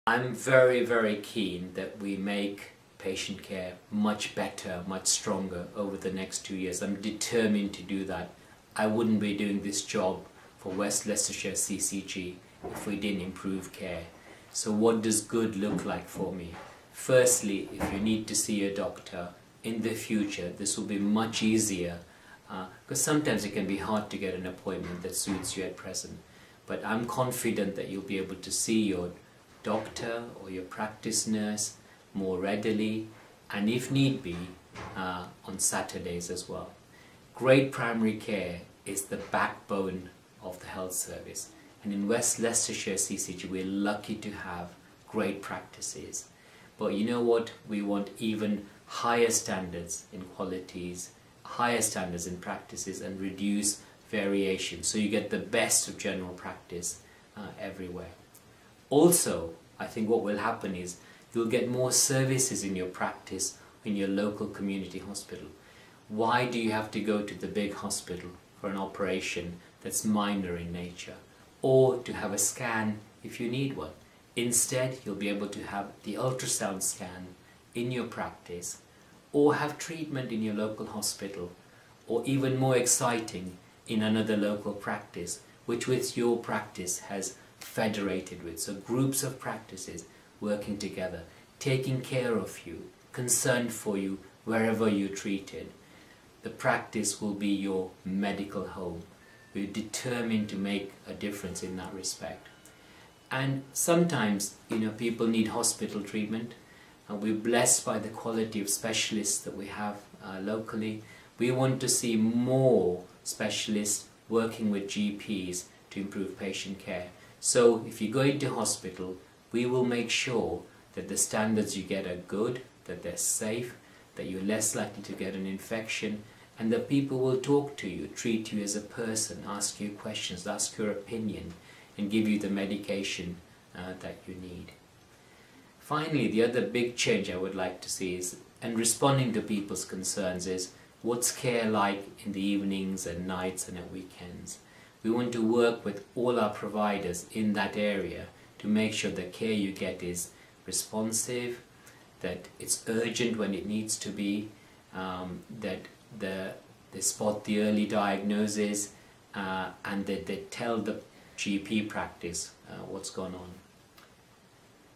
I'm very, very keen that we make patient care much better, much stronger over the next 2 years. I'm determined to do that. I wouldn't be doing this job for West Leicestershire CCG if we didn't improve care. So what does good look like for me? Firstly, if you need to see a doctor in the future, this will be much easier because sometimes it can be hard to get an appointment that suits you at present. But I'm confident that you'll be able to see your doctor or your practice nurse more readily, and if need be, on Saturdays as well. Great primary care is the backbone of the health service, and in West Leicestershire CCG we're lucky to have great practices. But you know what? We want even higher standards in qualities, higher standards in practices, and reduce variation so you get the best of general practice everywhere. Also, I think what will happen is you'll get more services in your practice in your local community hospital. Why do you have to go to the big hospital for an operation that's minor in nature, or to have a scan if you need one? Instead, you'll be able to have the ultrasound scan in your practice, or have treatment in your local hospital, or even more exciting, in another local practice, which with your practice has federated with. So groups of practices working together, taking care of you, concerned for you wherever you're treated. The practice will be your medical home. We're determined to make a difference in that respect. And sometimes, people need hospital treatment. We're blessed by the quality of specialists that we have locally. We want to see more specialists working with GPs to improve patient care. So if you go into hospital, we will make sure that the standards you get are good, that they're safe, that you're less likely to get an infection, and that people will talk to you, treat you as a person, ask you questions, ask your opinion, and give you the medication that you need. Finally, the other big change I would like to see is, and responding to people's concerns, is what's care like in the evenings and nights and at weekends. We want to work with all our providers in that area to make sure the care you get is responsive, that it's urgent when it needs to be, that they spot the early diagnosis, and that they tell the GP practice what's going on.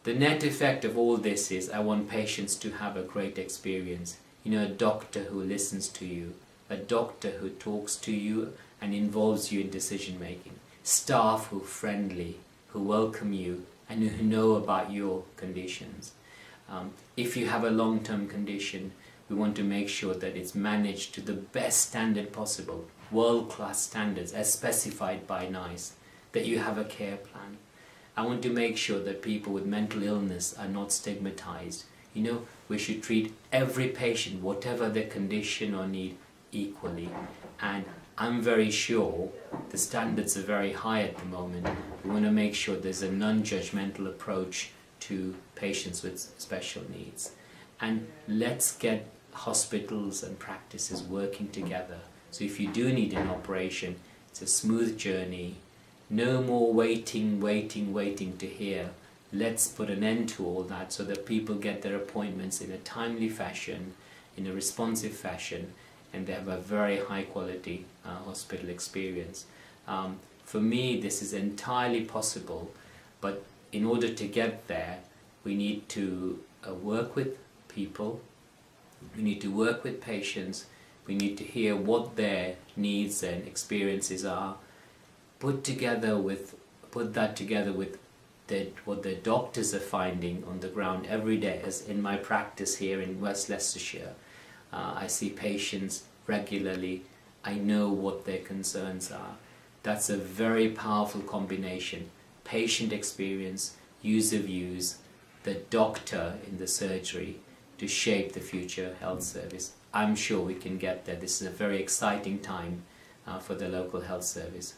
The net effect of all this is I want patients to have a great experience. A doctor who listens to you, a doctor who talks to you and involves you in decision making, staff who are friendly, who welcome you and who know about your conditions. If you have a long-term condition, we want to make sure that it's managed to the best standard possible, world-class standards as specified by NICE, that you have a care plan. I want to make sure that people with mental illness are not stigmatized. We should treat every patient, whatever their condition or need, equally. And I'm very sure the standards are very high at the moment. We want to make sure there's a non-judgmental approach to patients with special needs. And let's get hospitals and practices working together. So if you do need an operation, it's a smooth journey. No more waiting to hear. Let's put an end to all that so that people get their appointments in a timely fashion, in a responsive fashion, and they have a very high quality hospital experience. For me, this is entirely possible, but in order to get there, we need to work with people, we need to work with patients, we need to hear what their needs and experiences are, put that together with what the doctors are finding on the ground every day. As in my practice here in West Leicestershire, I see patients regularly. I know what their concerns are. That's a very powerful combination. Patient experience, user views, the doctor in the surgery to shape the future health service. I'm sure we can get there. This is a very exciting time for the local health service.